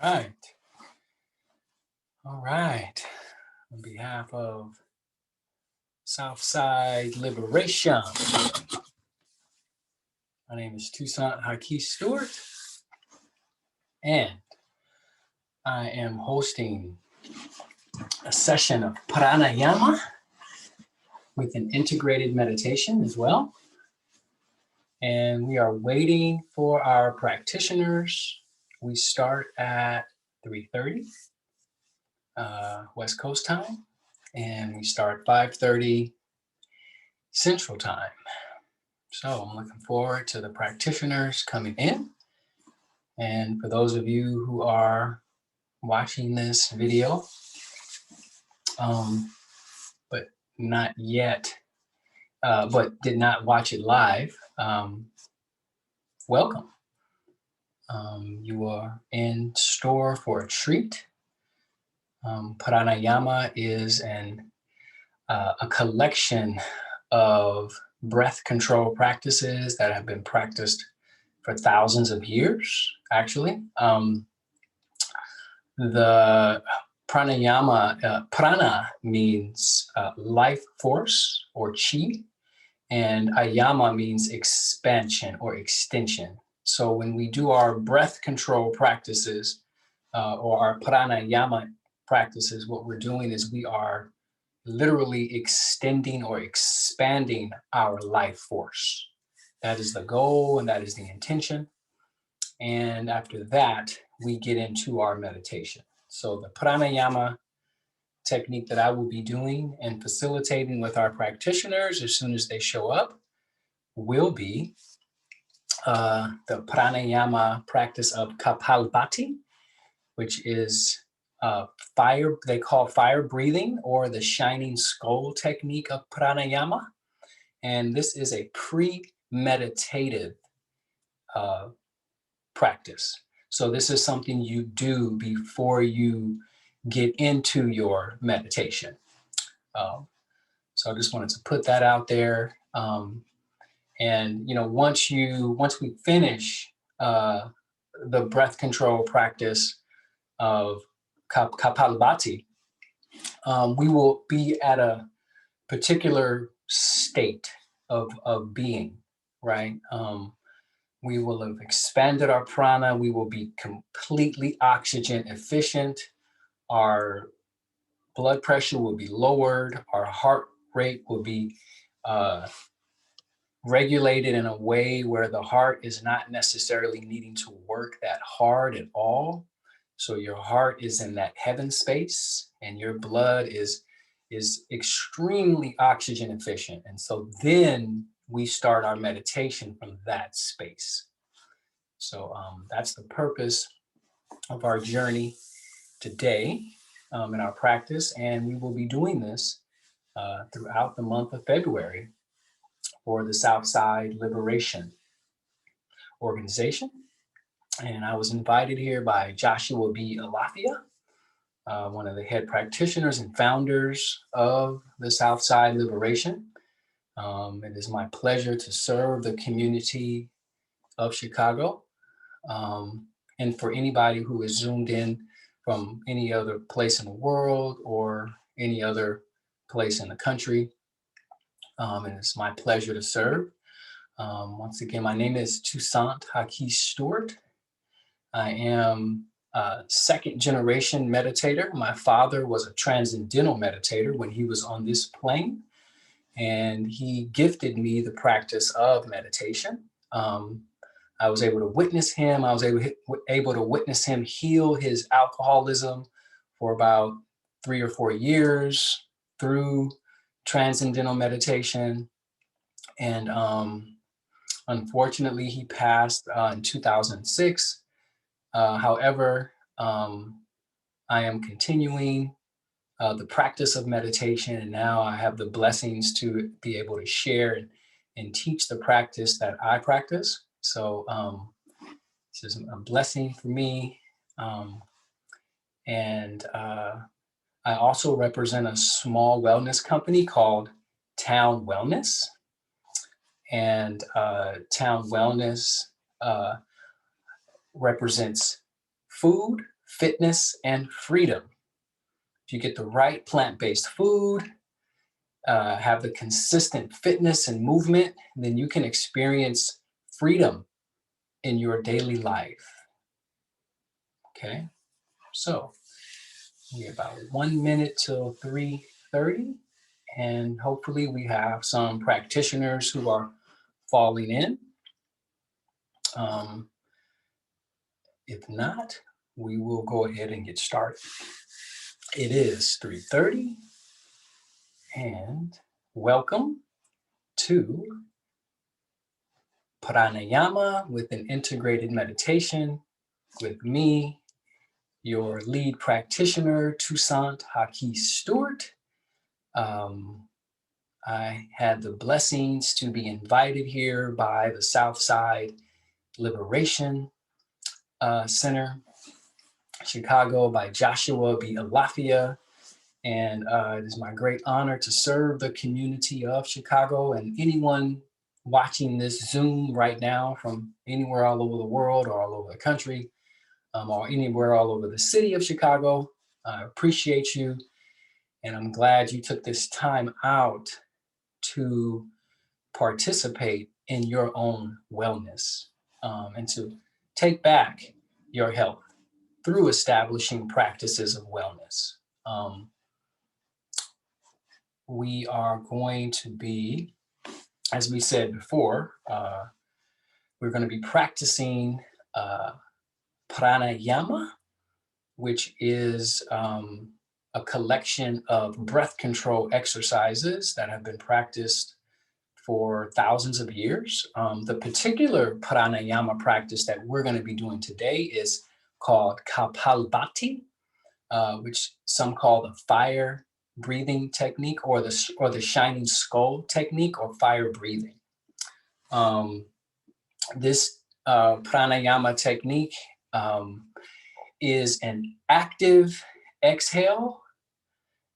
Right. All right. On behalf of Southside Liberation, my name is Toussaint Stewart, and I am hosting a session of Pranayama with an integrated meditation as well. And we are waiting for our practitioners. We start at 3:30 West Coast time, and we start 5:30 Central time. So I'm looking forward to the practitioners coming in. And for those of you who are watching this video, but not yet, but did not watch it live, welcome. You are in store for a treat. Pranayama is a collection of breath control practices that have been practiced for thousands of years, actually. The pranayama, prana means life force or chi, and ayama means expansion or extension. So when we do our breath control practices or our pranayama practices, what we're doing is we are literally extending or expanding our life force. That is the goal and that is the intention. And after that, we get into our meditation. So the pranayama technique that I will be doing and facilitating with our practitioners as soon as they show up will be the pranayama practice of Kapalbhati, which is fire, they call fire breathing, or the shining skull technique of pranayama. And this is a pre-meditative practice. So this is something you do before you get into your meditation. So I just wanted to put that out there. And once we finish the breath control practice of Kapalbhati, we will be at a particular state of being, right? We will have expanded our prana. We will be completely oxygen efficient. Our blood pressure will be lowered. Our heart rate will be regulated in a way where the heart is not necessarily needing to work that hard at all. So your heart is in that heaven space and your blood is extremely oxygen efficient. And so then we start our meditation from that space. So that's the purpose of our journey today in our practice. And we will be doing this throughout the month of February for the Southside Liberation Organization. And I was invited here by Joshua B. Alafia, one of the head practitioners and founders of the Southside Liberation. It is my pleasure to serve the community of Chicago. And for anybody who is zoomed in from any other place in the world or any other place in the country, and it's my pleasure to serve. Once again, my name is Toussaint Stewart. I am a second generation meditator. My father was a transcendental meditator when he was on this plane, and he gifted me the practice of meditation. I was able to witness him. I was able to witness him heal his alcoholism for about 3 or 4 years through transcendental meditation. And unfortunately, he passed in 2006. However, I am continuing the practice of meditation, and now I have the blessings to be able to share and teach the practice that I practice. So this is a blessing for me. And I also represent a small wellness company called Town Wellness. And Town Wellness represents food, fitness, and freedom. If you get the right plant-based food, have the consistent fitness and movement, then you can experience freedom in your daily life. Okay, so we have about 1 minute till 3:30, and hopefully we have some practitioners who are falling in. If not, we will go ahead and get started. It is 3:30, and welcome to Pranayama with an integrated meditation with me, your lead practitioner, Toussaint Stewart. I had the blessings to be invited here by the Southside Liberation Center, Chicago, by Joshua B. Alafia. And it is my great honor to serve the community of Chicago, and anyone watching this Zoom right now from anywhere all over the world or all over the country, or anywhere all over the city of Chicago. I appreciate you, and I'm glad you took this time out to participate in your own wellness, and to take back your health through establishing practices of wellness. We are going to be, as we said before, we're going to be practicing pranayama, which is a collection of breath control exercises that have been practiced for thousands of years. The particular pranayama practice that we're going to be doing today is called Kapalbhati, which some call the fire breathing technique, or the shining skull technique, or fire breathing. This pranayama technique is an active exhale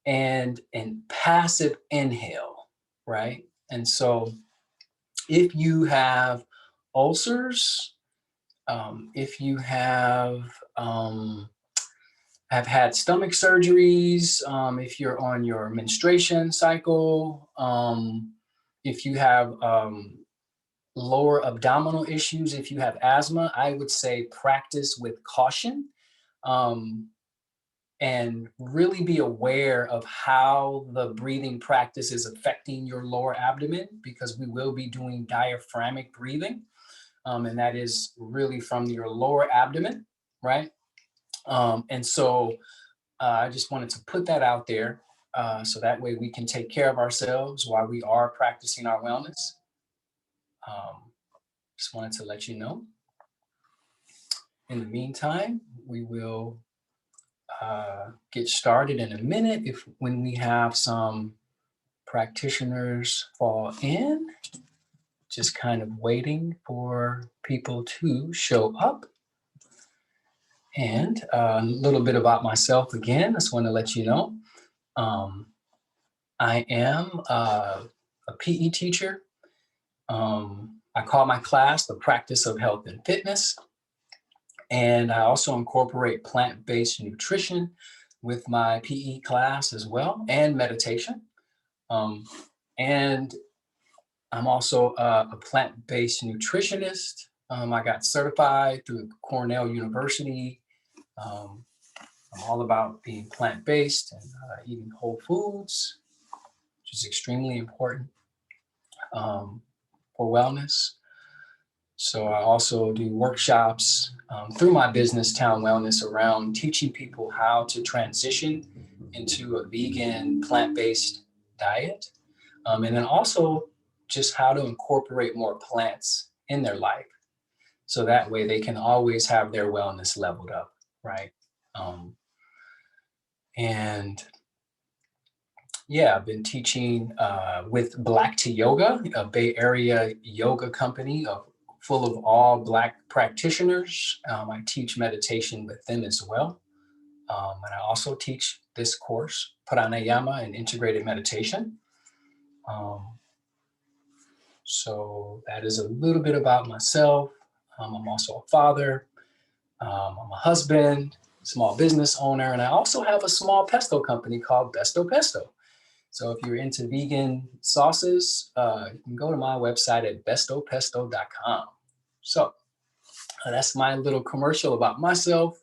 and an passive inhale, right? And so if you have ulcers, if you have had stomach surgeries, if you're on your menstruation cycle, if you have lower abdominal issues, if you have asthma, I would say practice with caution, and really be aware of how the breathing practice is affecting your lower abdomen, because we will be doing diaphragmic breathing, and that is really from your lower abdomen, right? And so I just wanted to put that out there, so that way we can take care of ourselves while we are practicing our wellness. Just wanted to let you know. In the meantime, we will get started in a minute when we have some practitioners fall in. Just kind of waiting for people to show up. And a little bit about myself again. I just want to let you know. I am a PE teacher. I call my class the Practice of Health and Fitness. And I also incorporate plant-based nutrition with my PE class as well, and meditation. And I'm also a plant-based nutritionist. I got certified through Cornell University. I'm all about being plant-based and eating whole foods, which is extremely important for wellness. So I also do workshops through my business, Town Wellness, around teaching people how to transition into a vegan, plant-based diet. And then also just how to incorporate more plants in their life. So that way they can always have their wellness leveled up, right? And yeah, I've been teaching with Black to Yoga, a Bay Area yoga company full of all Black practitioners. I teach meditation with them as well. And I also teach this course, Pranayama and Integrated Meditation. So that is a little bit about myself. I'm also a father. I'm a husband. small business owner, and I also have a small pesto company called Besto Pesto. So if you're into vegan sauces, you can go to my website at bestopesto.com. So that's my little commercial about myself.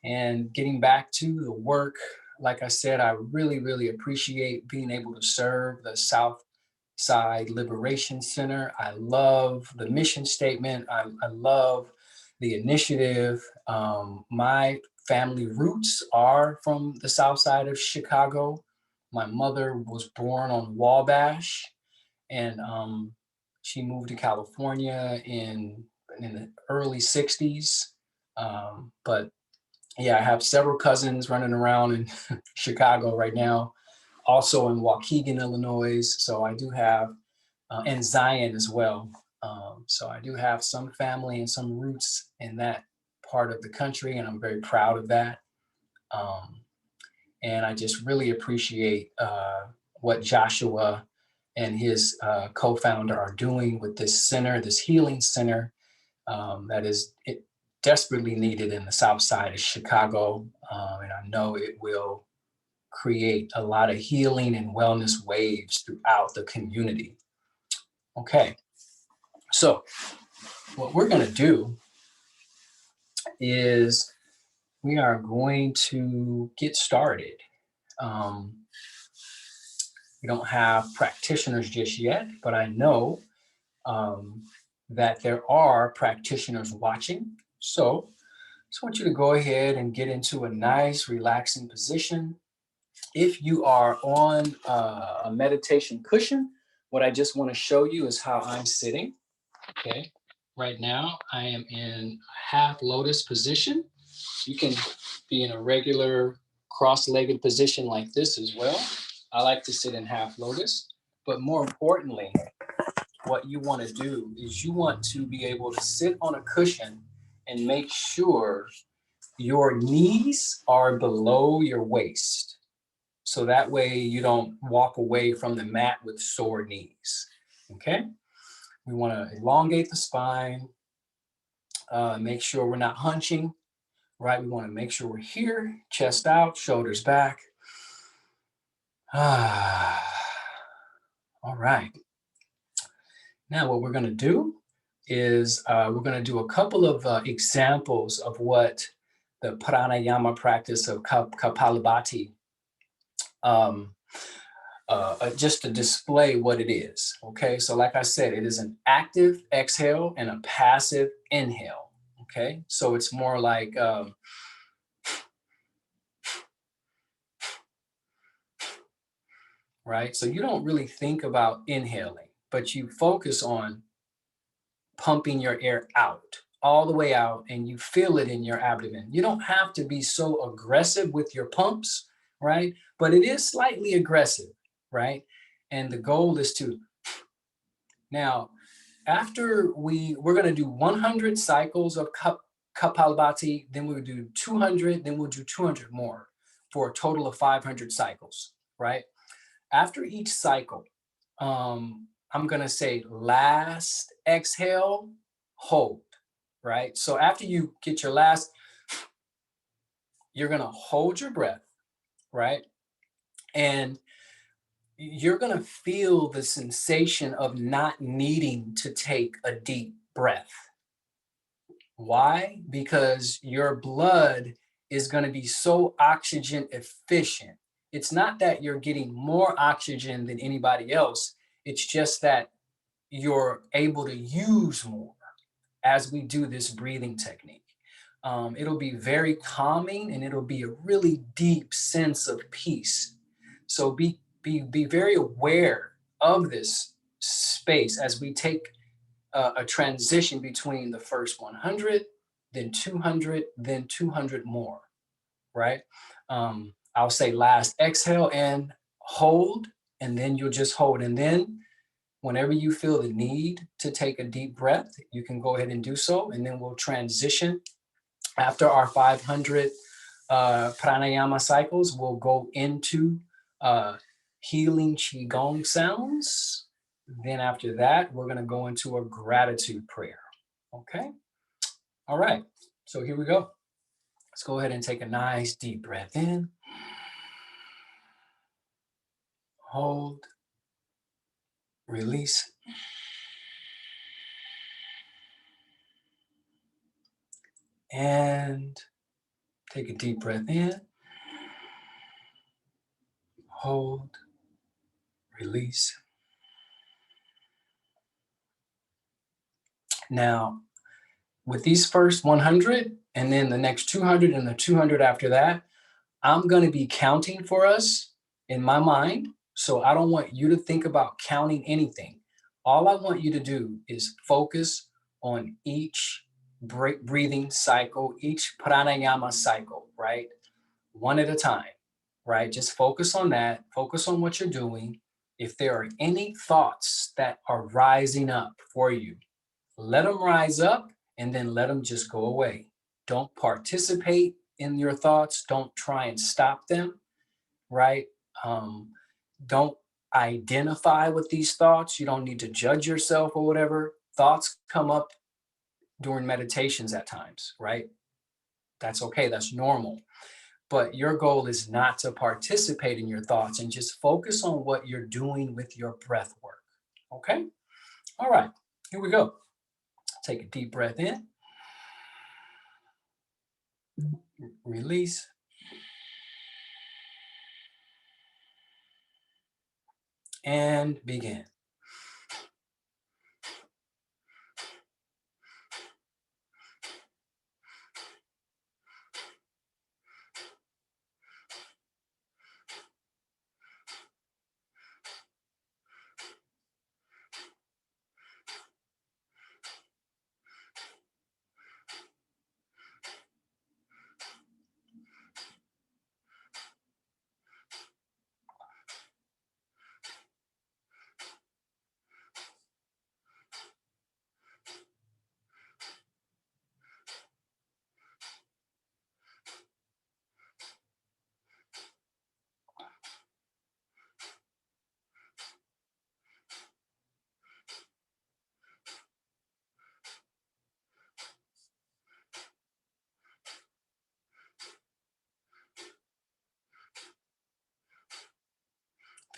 And getting back to the work, like I said, I really, really appreciate being able to serve the South Side Liberation Center. I love the mission statement. I love the initiative. My family roots are from the South Side of Chicago. My mother was born on Wabash, and she moved to California in the early 60s. But yeah, I have several cousins running around in Chicago right now, also in Waukegan, Illinois. So I do have, and Zion as well. So I do have some family and some roots in that part of the country, and I'm very proud of that. Um, and I just really appreciate what Joshua and his co-founder are doing with this center, this healing center that is desperately needed in the South Side of Chicago. And I know it will create a lot of healing and wellness waves throughout the community. Okay, so what we're going to do is we are going to get started. Um, we don't have practitioners just yet, but I know um, that there are practitioners watching. So just want you to go ahead and get into a nice, relaxing position. If you are on a meditation cushion, what I just want to show you is how I'm sitting. Okay. Right now, I am in half lotus position. You can be in a regular cross-legged position like this as well. I like to sit in half lotus, but more importantly, what you want to do is you want to be able to sit on a cushion and make sure your knees are below your waist. So that way you don't walk away from the mat with sore knees. Okay? We want to elongate the spine, make sure we're not hunching, right? We want to make sure we're here, chest out, shoulders back. Ah, all right. Now what we're going to do is we're going to do a couple of examples of what the pranayama practice of Kapalabhati, just to display what it is. Okay, so like I said, it is an active exhale and a passive inhale. Okay, so it's more like right? So you don't really think about inhaling, but you focus on pumping your air out, all the way out, and you feel it in your abdomen. You don't have to be so aggressive with your pumps, right? But it is slightly aggressive, right? And the goal is to, now, after we're going to do 100 cycles of Kapalabhati, then we'll do 200, then we'll do 200 more for a total of 500 cycles, right? After each cycle, I'm going to say last exhale, hold, right? So after you get your last, you're going to hold your breath, right? And you're going to feel the sensation of not needing to take a deep breath. Why? Because your blood is going to be so oxygen efficient. It's not that you're getting more oxygen than anybody else. It's just that you're able to use more as we do this breathing technique. It'll be very calming and it'll be a really deep sense of peace. So be very aware of this space as we take a transition between the first 100, then 200, then 200 more, right? I'll say last exhale and hold, and then you'll just hold. And then whenever you feel the need to take a deep breath, you can go ahead and do so. And then we'll transition. After our 500 pranayama cycles, we'll go into healing qigong sounds. Then after that, we're going to go into a gratitude prayer. Okay. All right. So here we go. Let's go ahead and take a nice deep breath in. Hold, release. And take a deep breath in. Hold, release. Now, with these first 100 and then the next 200 and the 200 after that, I'm going to be counting for us in my mind. So I don't want you to think about counting anything. All I want you to do is focus on each breathing cycle, each pranayama cycle, right? One at a time, right? Just focus on that. Focus on what you're doing. If there are any thoughts that are rising up for you, let them rise up and then let them just go away. Don't participate in your thoughts. Don't try and stop them, right? Um, don't identify with these thoughts. You don't need to judge yourself or whatever. Thoughts come up during meditations at times, right? That's okay. That's normal. But your goal is not to participate in your thoughts and just focus on what you're doing with your breath work. Okay? All right. Here we go. Take a deep breath in. Release. And begin.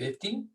$50.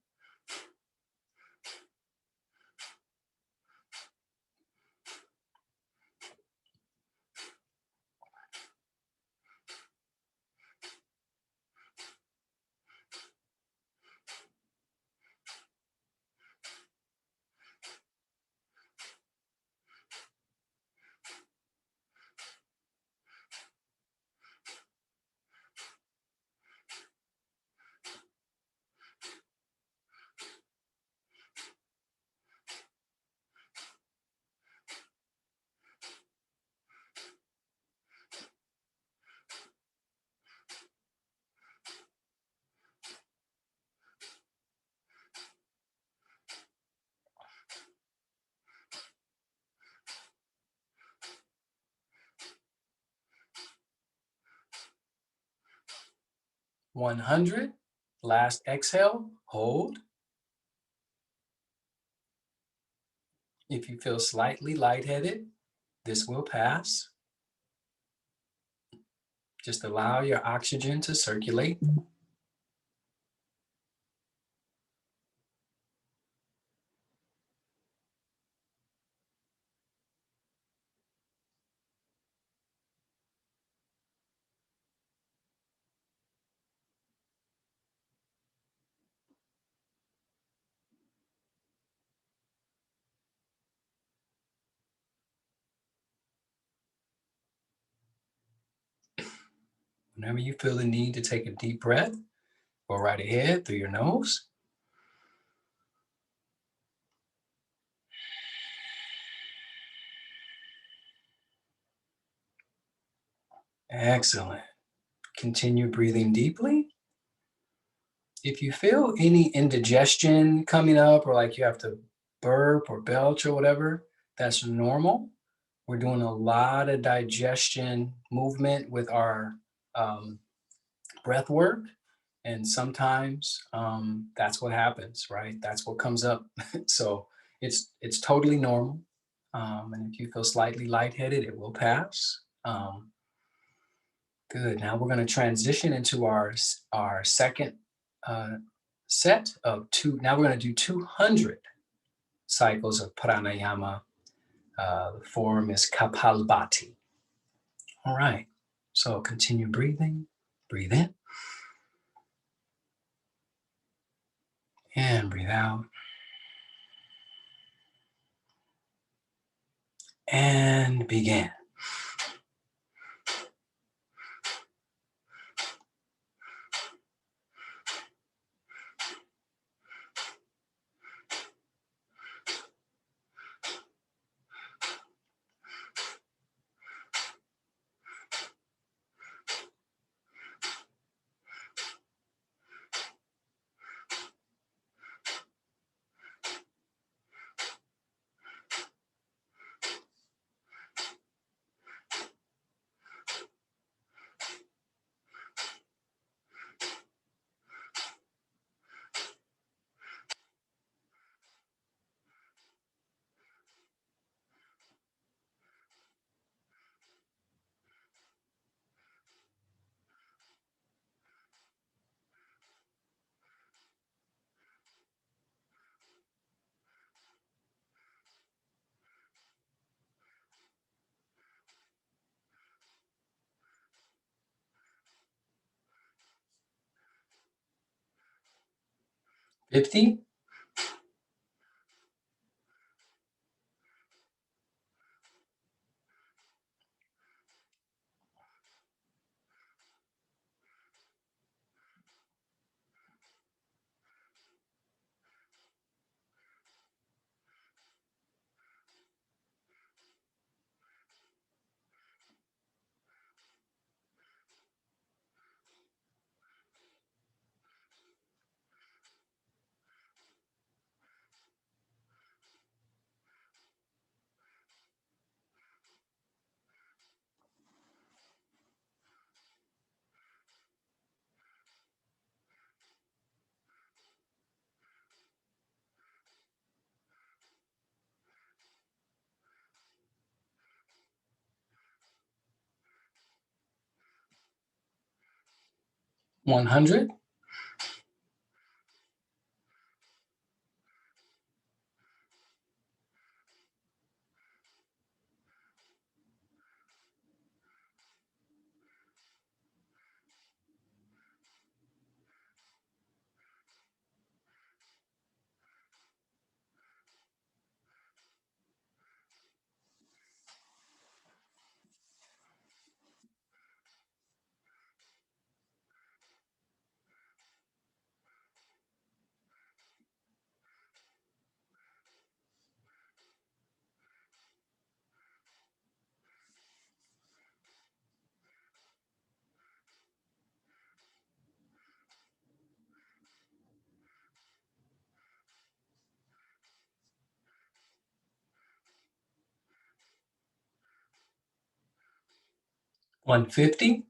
100. Last exhale. Hold. If you feel slightly lightheaded, this will pass. Just allow your oxygen to circulate. Whenever you feel the need to take a deep breath, go right ahead through your nose. Excellent. Continue breathing deeply. If you feel any indigestion coming up or like you have to burp or belch or whatever, that's normal. We're doing a lot of digestion movement with our breath work. And sometimes that's what happens, right? That's what comes up. So it's totally normal. And if you feel slightly lightheaded, it will pass. Good. Now we're going to transition into our second uh, set of two. Now we're going to do 200 cycles of pranayama. The form is Kapalbhati. All right. So continue breathing. Breathe in and breathe out. And begin. $50. 100. 150.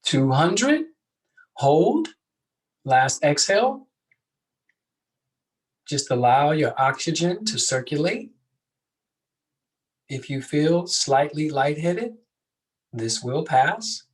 200. Hold. Last exhale. Just allow your oxygen to circulate. If you feel slightly lightheaded, this will pass.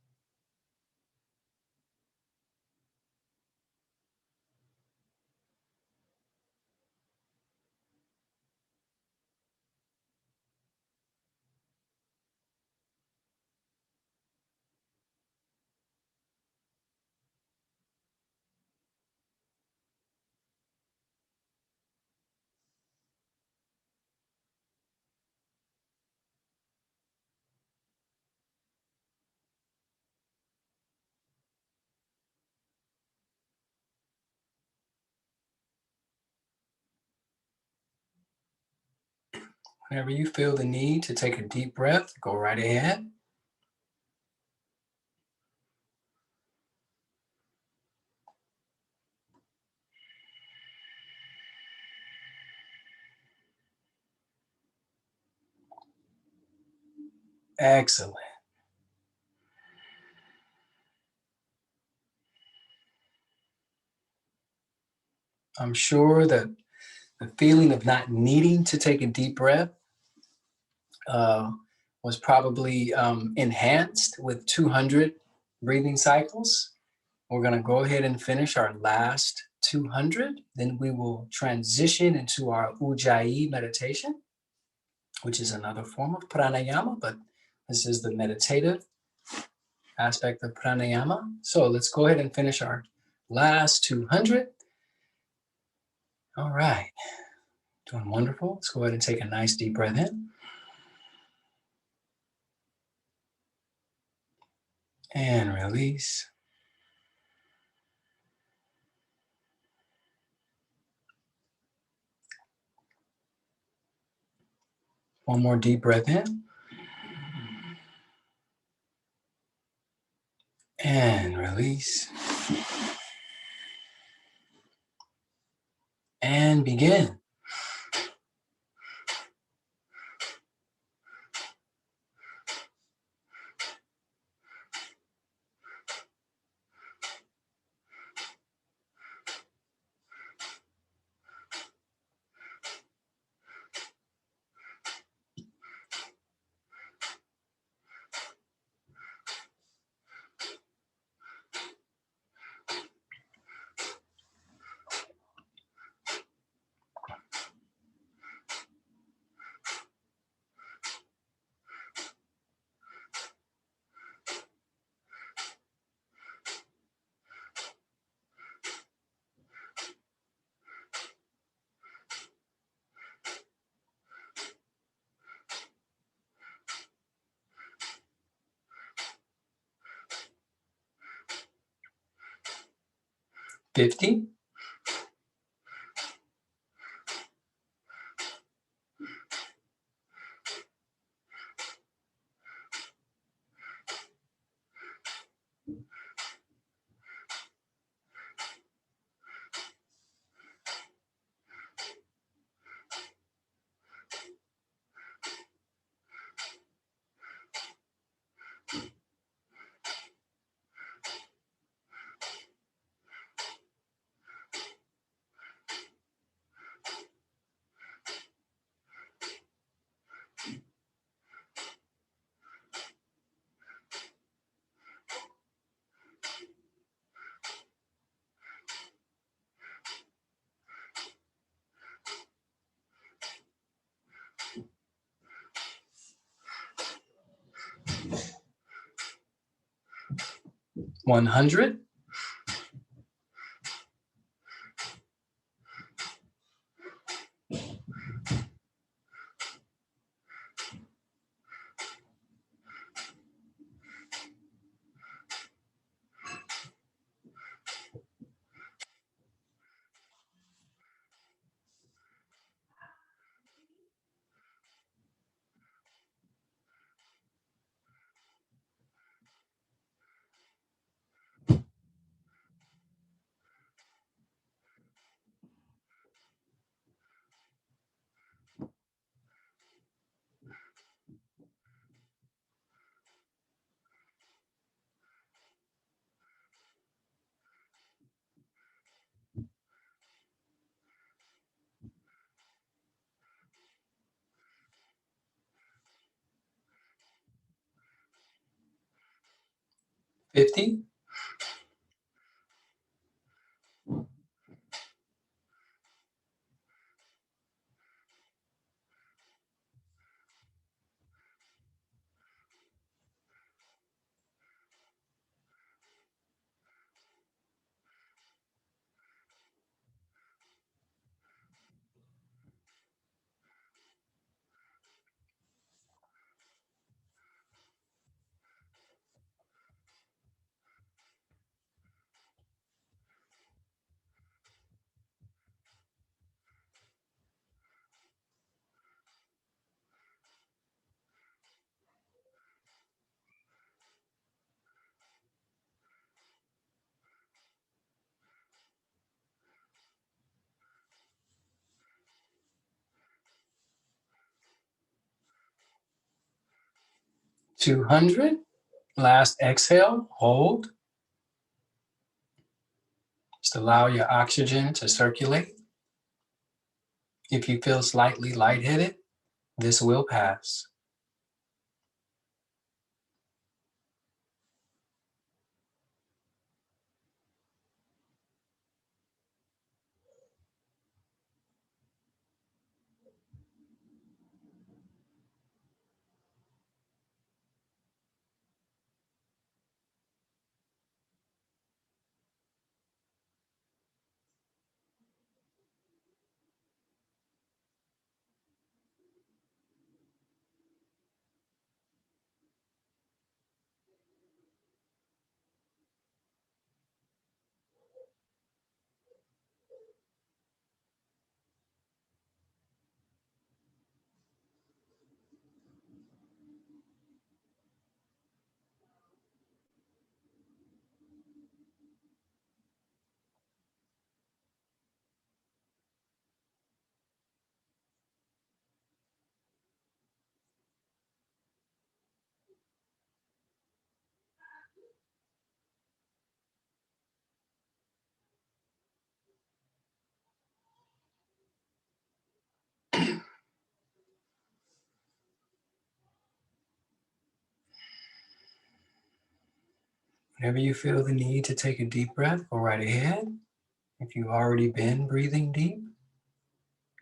Whenever you feel the need to take a deep breath, go right ahead. Excellent. I'm sure that the feeling of not needing to take a deep breath uh, was probably enhanced with 200 breathing cycles. We're going to go ahead and finish our last 200. Then we will transition into our Ujjayi meditation, which is another form of pranayama, but this is the meditative aspect of pranayama. So let's go ahead and finish our last 200. All right, doing wonderful. Let's go ahead and take a nice deep breath in and release. One more deep breath in and release and begin. $50. $100. $50. 200. Last exhale, hold. Just allow your oxygen to circulate. If you feel slightly lightheaded, this will pass. Whenever you feel the need to take a deep breath, go right ahead. If you've already been breathing deep,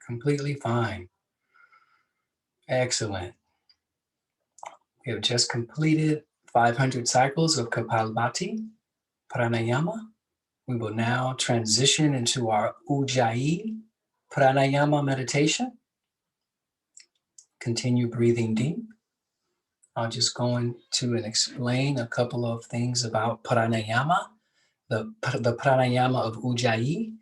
completely fine. Excellent. We have just completed 500 cycles of Kapalbhati, Pranayama. We will now transition into our Ujjayi Pranayama meditation. Continue breathing deep. I'll just go into and explain a couple of things about Pranayama, the Pranayama of Ujjayi.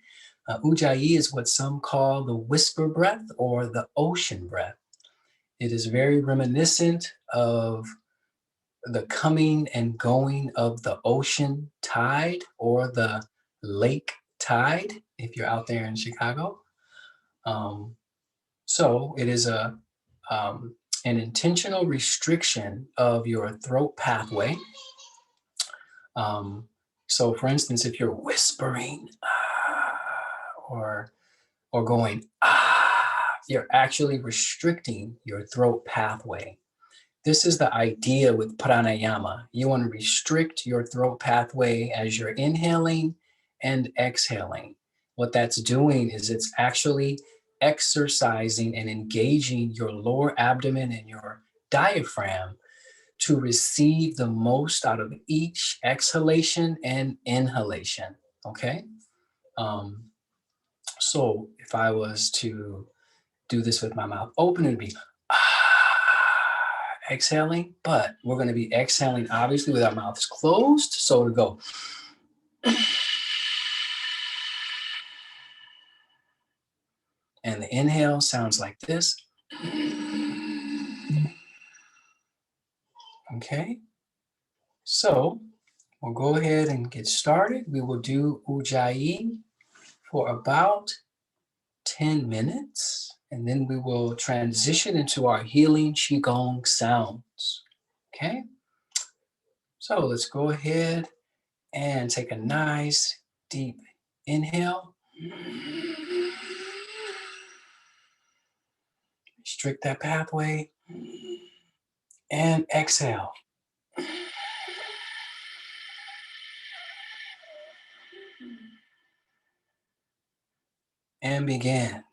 Ujjayi is what some call the whisper breath or the ocean breath. It is very reminiscent of the coming and going of the ocean tide or the lake tide, if you're out there in Chicago. So it is an intentional restriction of your throat pathway. So for instance, if you're whispering or going you're actually restricting your throat pathway. This is the idea with pranayama. You want to restrict your throat pathway as you're inhaling and exhaling. What that's doing is it's actually exercising and engaging your lower abdomen and your diaphragm to receive the most out of each exhalation and inhalation. Okay? Um, so if I was to do this with my mouth open, it'd be exhaling, but we're going to be exhaling obviously with our mouths closed. So to go, and the inhale sounds like this. Okay, so we'll go ahead and get started. We will do Ujjayi for about 10 minutes, and then we will transition into our healing Qigong sounds. Okay, so let's go ahead and take a nice deep inhale. Restrict that pathway. And exhale. And begin.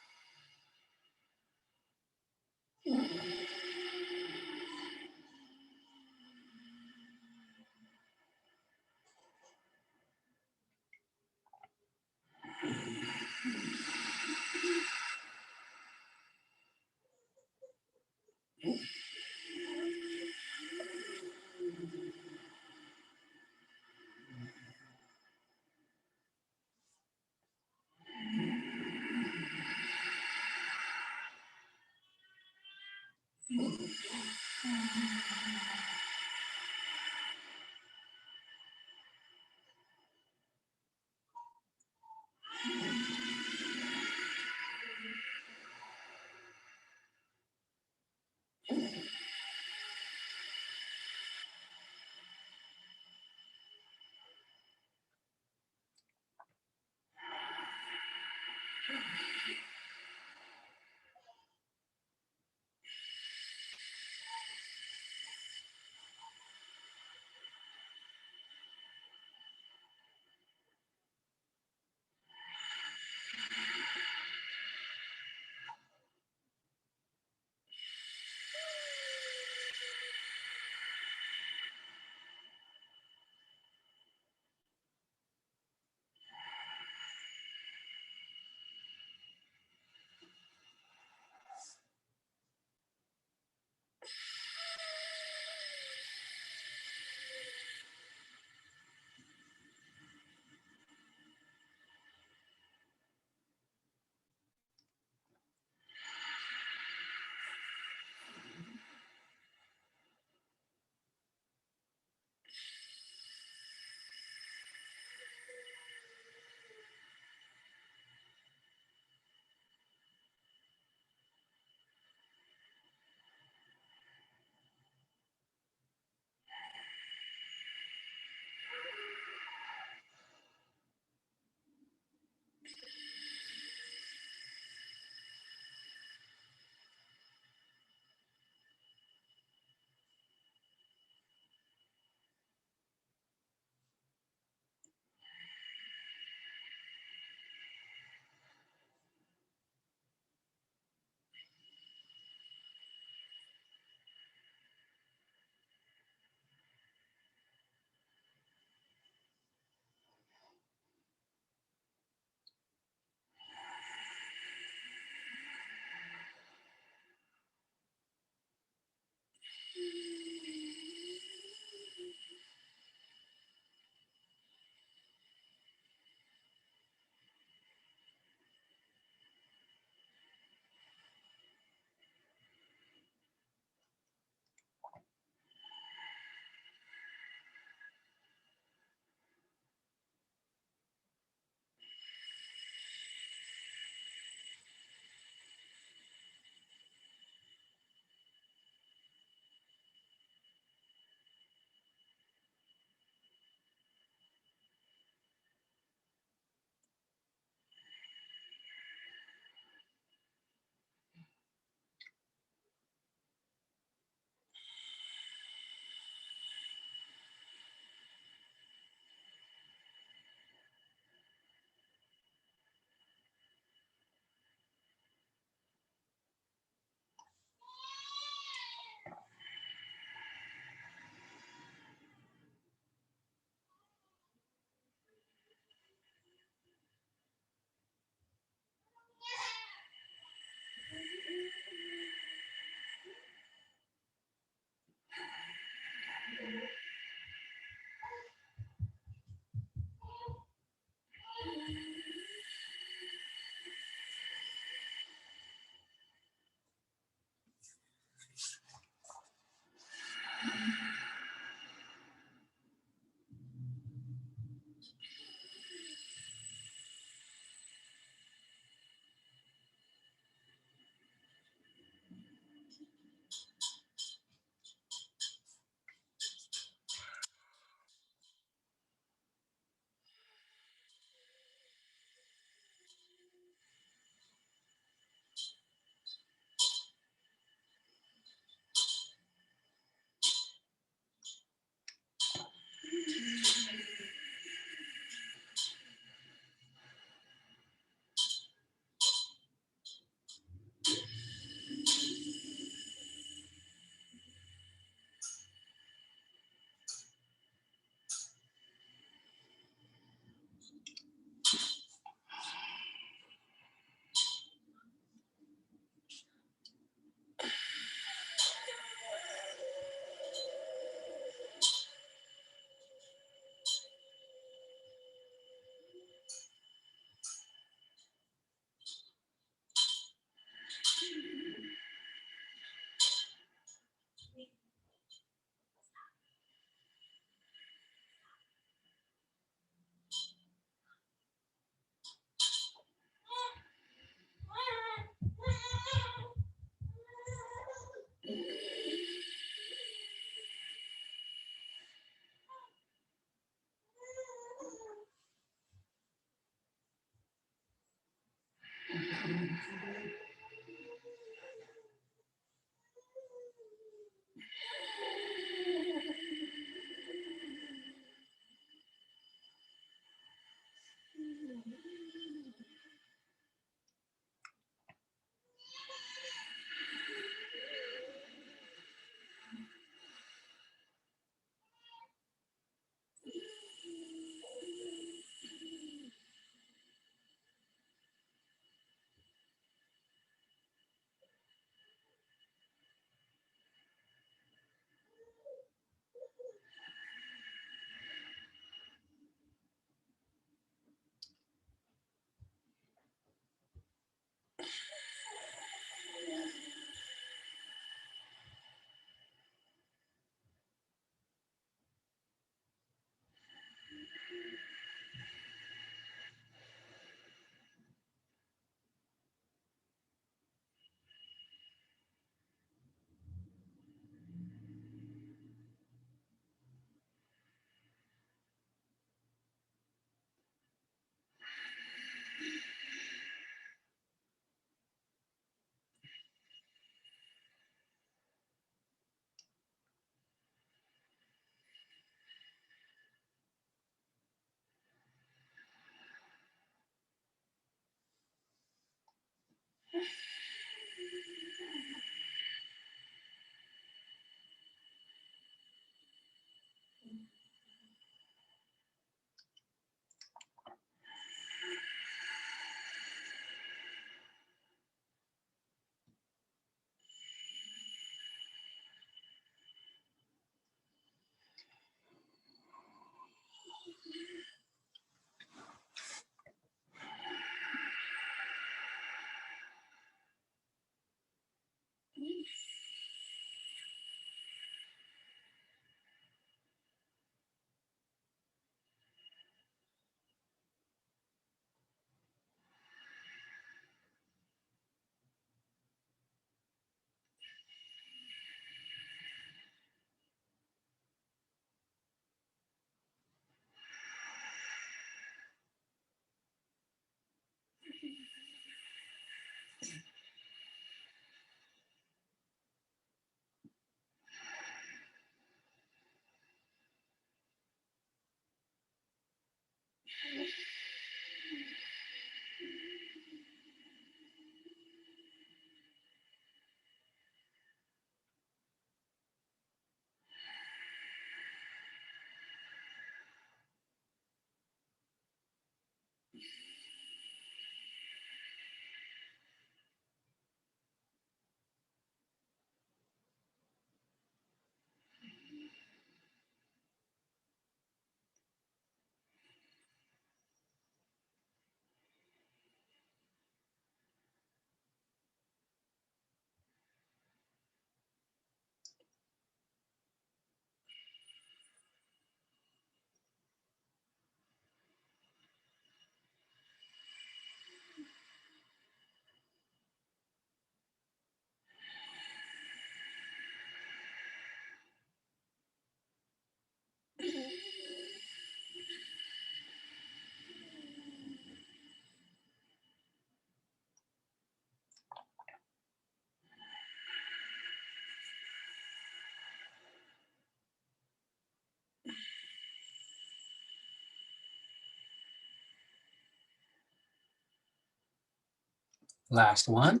Last one.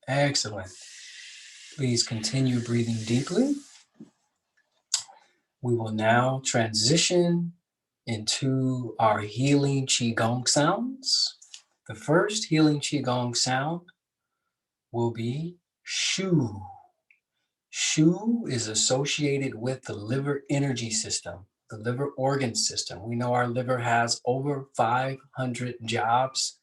Excellent. Please continue breathing deeply. We will now transition into our healing Qigong sounds. The first healing Qigong sound will be Shu. Shu is associated with the liver energy system, the liver organ system. We know our liver has over 500 jobs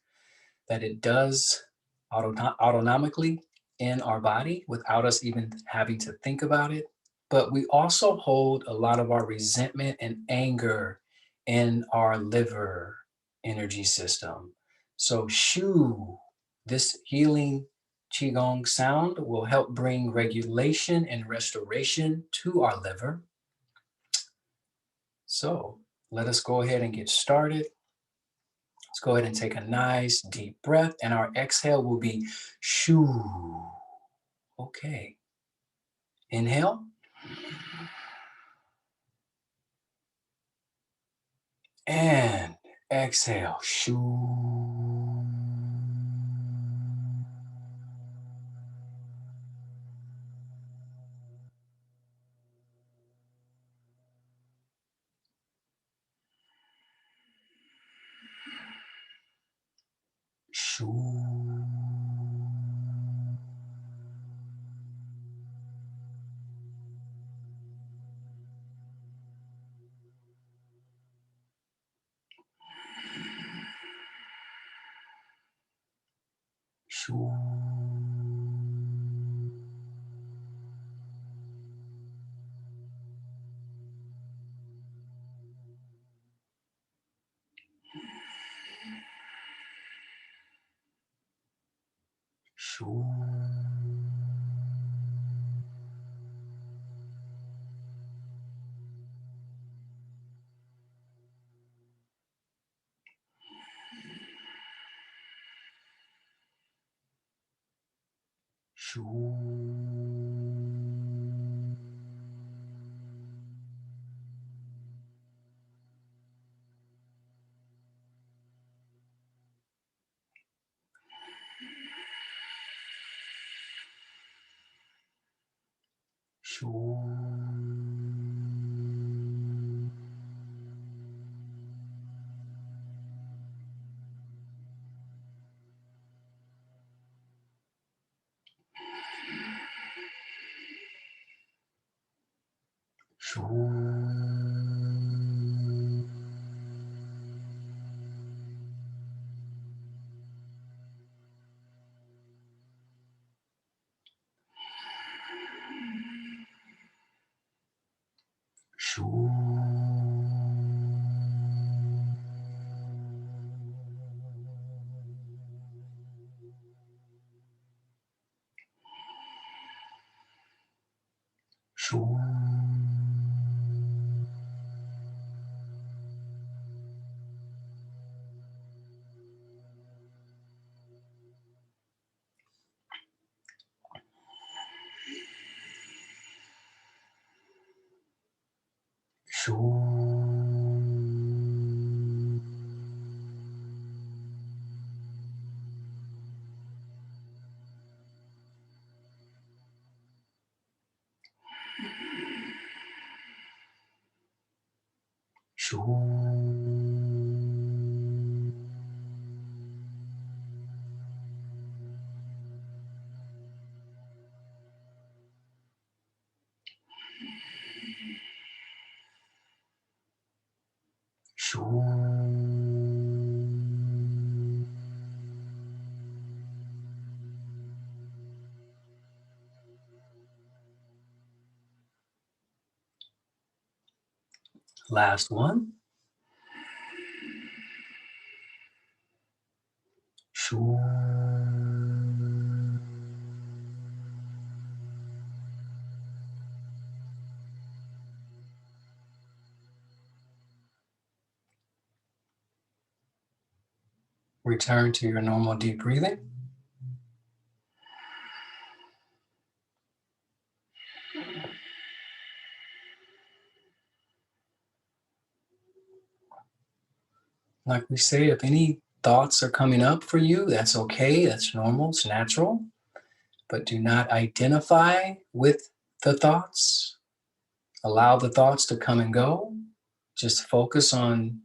that it does autonomically in our body without us even having to think about it. But we also hold a lot of our resentment and anger in our liver energy system. So Shu, this healing Qigong sound, will help bring regulation and restoration to our liver. So let us go ahead and get started. Let's go ahead and take a nice deep breath, and our exhale will be shoo. Okay. Inhale. And exhale. Shoo. Shoo. Last one. Return to your normal deep breathing. Like we say, if any thoughts are coming up for you, that's okay. That's normal. It's natural. But do not identify with the thoughts. Allow the thoughts to come and go. Just focus on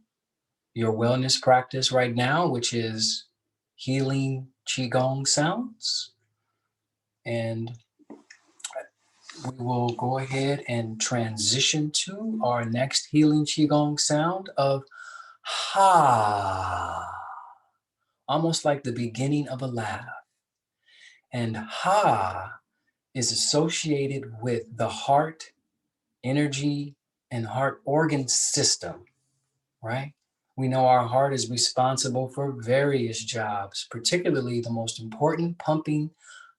your wellness practice right now, which is healing Qigong sounds. And we will go ahead and transition to our next healing Qigong sound of Ha. Almost like the beginning of a laugh. And Ha is associated with the heart, energy, and heart organ system, right? We know our heart is responsible for various jobs, particularly the most important, pumping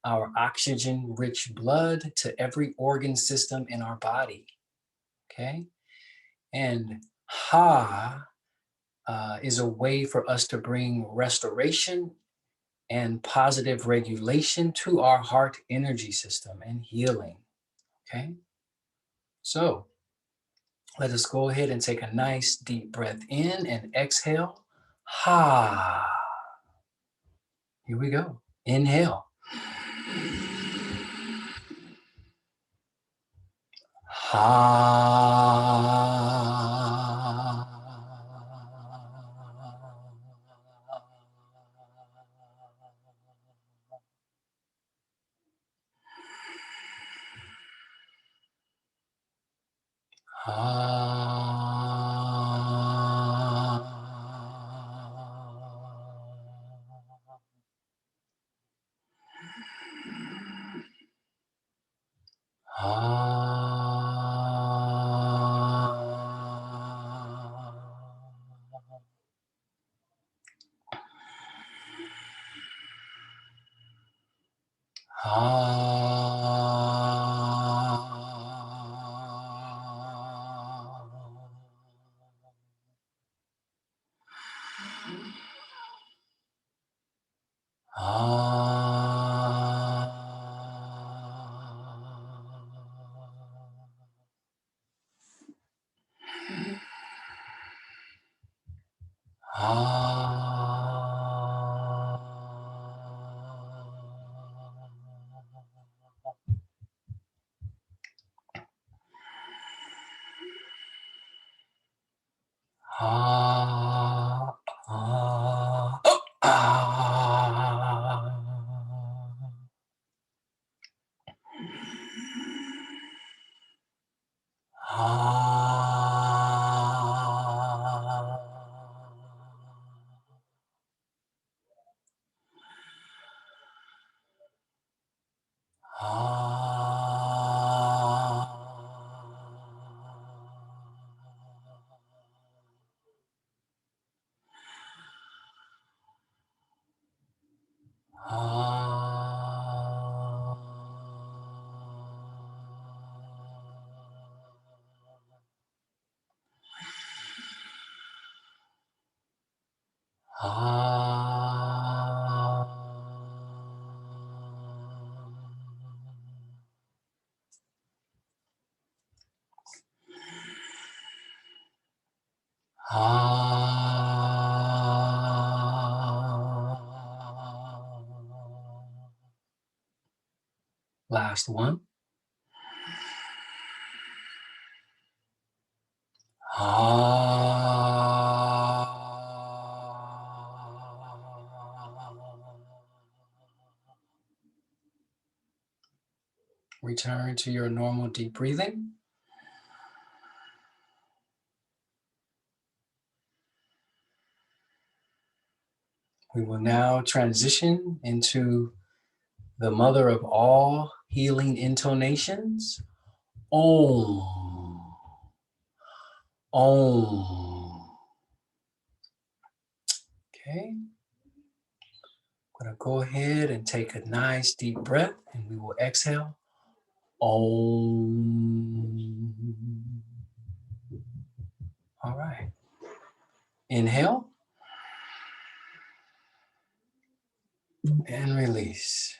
our oxygen-rich blood to every organ system in our body, okay? And Ha is a way for us to bring restoration and positive regulation to our heart energy system and healing, okay? So let us go ahead and take a nice deep breath in and exhale. Ha. Here we go. Inhale. Ha. Last one. Return to your normal deep breathing. We will now transition into the mother of all healing intonations. Om. Om. Okay. I'm going to go ahead and take a nice deep breath, and we will exhale. Om. All right. Inhale. And release.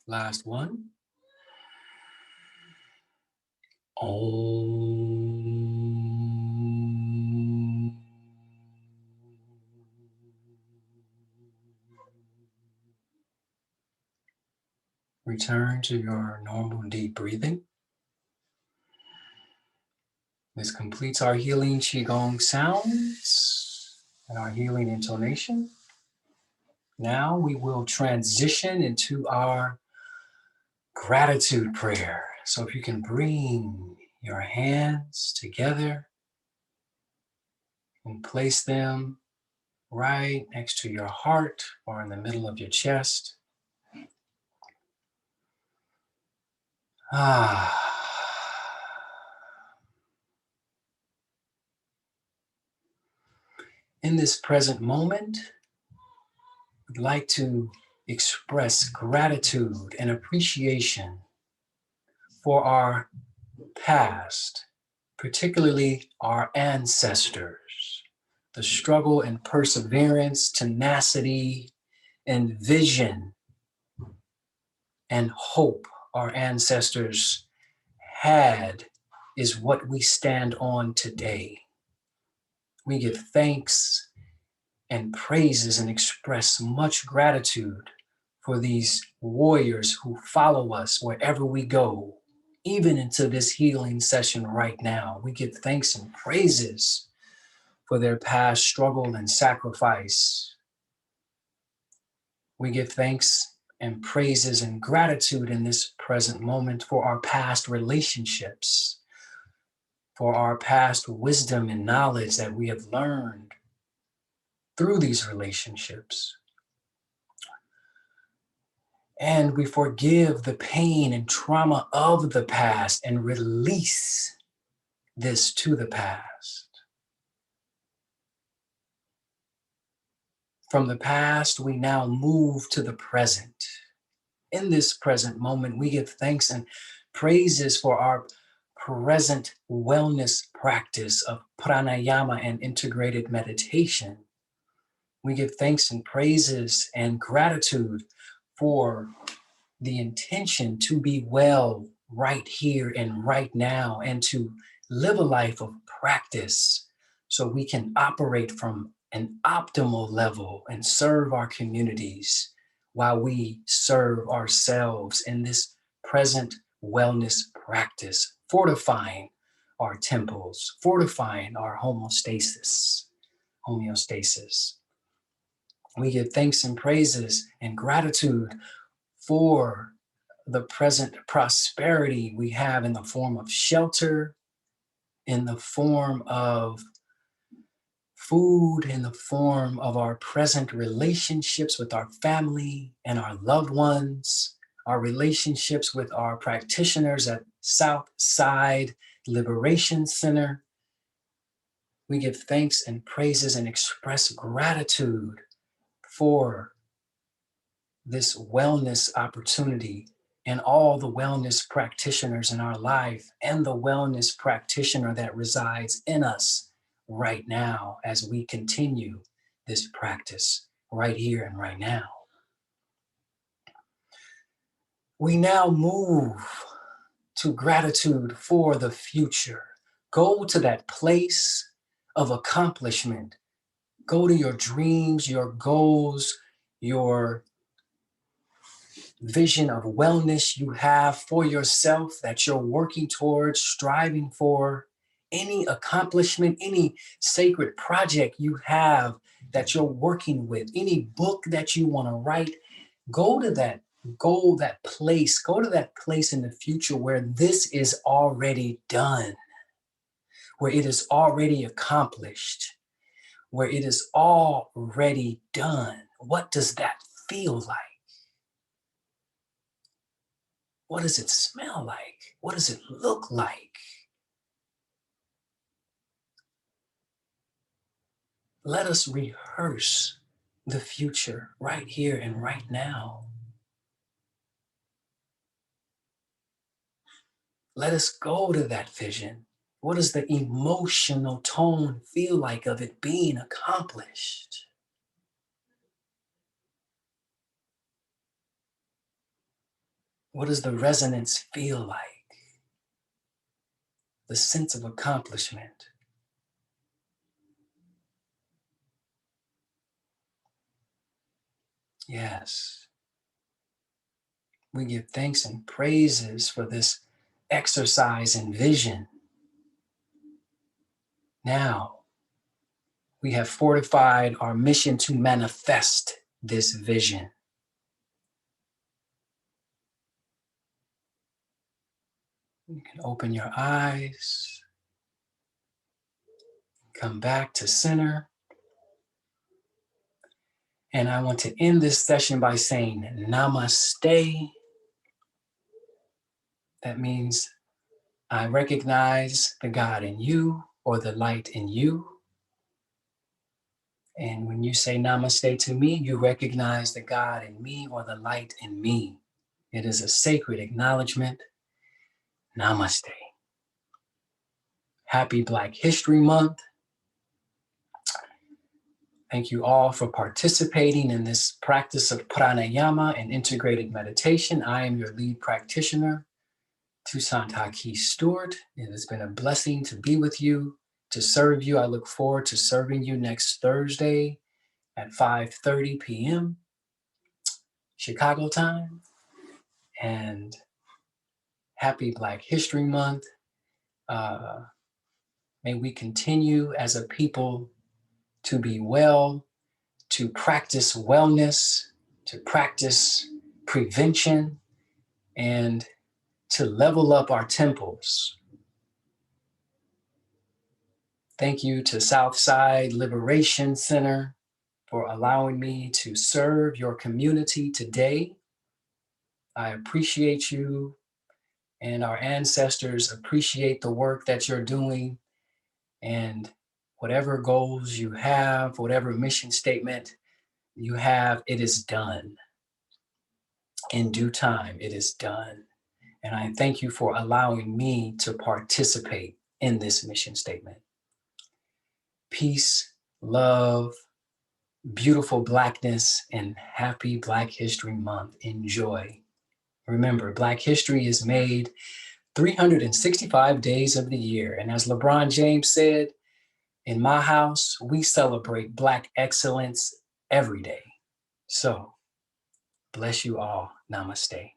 Last one. Return to your normal deep breathing. This completes our healing Qigong sounds and our healing intonation. Now we will transition into our gratitude prayer. So if you can bring your hands together and place them right next to your heart or in the middle of your chest. In this present moment, I'd like to express gratitude and appreciation for our past, particularly our ancestors, the struggle and perseverance, tenacity, and vision and hope our ancestors had is what we stand on today. We give thanks and praises and express much gratitude for these warriors who follow us wherever we go, even into this healing session right now. We give thanks and praises for their past struggle and sacrifice. We give thanks and praises and gratitude in this present moment for our past relationships, for our past wisdom and knowledge that we have learned through these relationships. And we forgive the pain and trauma of the past and release this to the past. From the past, we now move to the present. In this present moment, we give thanks and praises for our present wellness practice of pranayama and integrated meditation. We give thanks and praises and gratitude for the intention to be well right here and right now, and to live a life of practice so we can operate from an optimal level and serve our communities while we serve ourselves in this present wellness practice, fortifying our temples, fortifying our homeostasis. We give thanks and praises and gratitude for the present prosperity we have in the form of shelter, in the form of food, in the form of our present relationships with our family and our loved ones, our relationships with our practitioners at Southside Liberation Center. We give thanks and praises and express gratitude for this wellness opportunity and all the wellness practitioners in our life and the wellness practitioner that resides in us right now as we continue this practice right here and right now. We now move to gratitude for the future. Go to that place of accomplishment. Go to your dreams, your goals, your vision of wellness you have for yourself that you're working towards, striving for, any accomplishment, any sacred project you have that you're working with, any book that you want to write. Go to that goal, that place, go to that place in the future where this is already done, where it is already accomplished, where it is already done. What does that feel like? What does it smell like? What does it look like? Let us rehearse the future right here and right now. Let us go to that vision. What does the emotional tone feel like of it being accomplished? What does the resonance feel like? The sense of accomplishment. Yes. We give thanks and praises for this exercise in vision. Now, we have fortified our mission to manifest this vision. You can open your eyes, come back to center. And I want to end this session by saying namaste. That means I recognize the God in you or the light in you. And when you say namaste to me, you recognize the God in me or the light in me. It is a sacred acknowledgement. Namaste. Happy Black History Month. Thank you all for participating in this practice of pranayama and integrated meditation. I am your lead practitioner, Toussaint Haki Stewart. It has been a blessing to be with you, to serve you. I look forward to serving you next Thursday at 5:30 p.m. Chicago time. And happy Black History Month. May we continue as a people to be well, to practice wellness, to practice prevention, and to level up our temples. Thank you to Southside Liberation Center for allowing me to serve your community today. I appreciate you, and our ancestors appreciate the work that you're doing. And whatever goals you have, whatever mission statement you have, it is done. In due time, it is done. And I thank you for allowing me to participate in this mission statement. Peace, love, beautiful Blackness, and happy Black History Month. Enjoy. Remember, Black history is made 365 days of the year. And as LeBron James said, in my house, we celebrate Black excellence every day. So, bless you all. Namaste.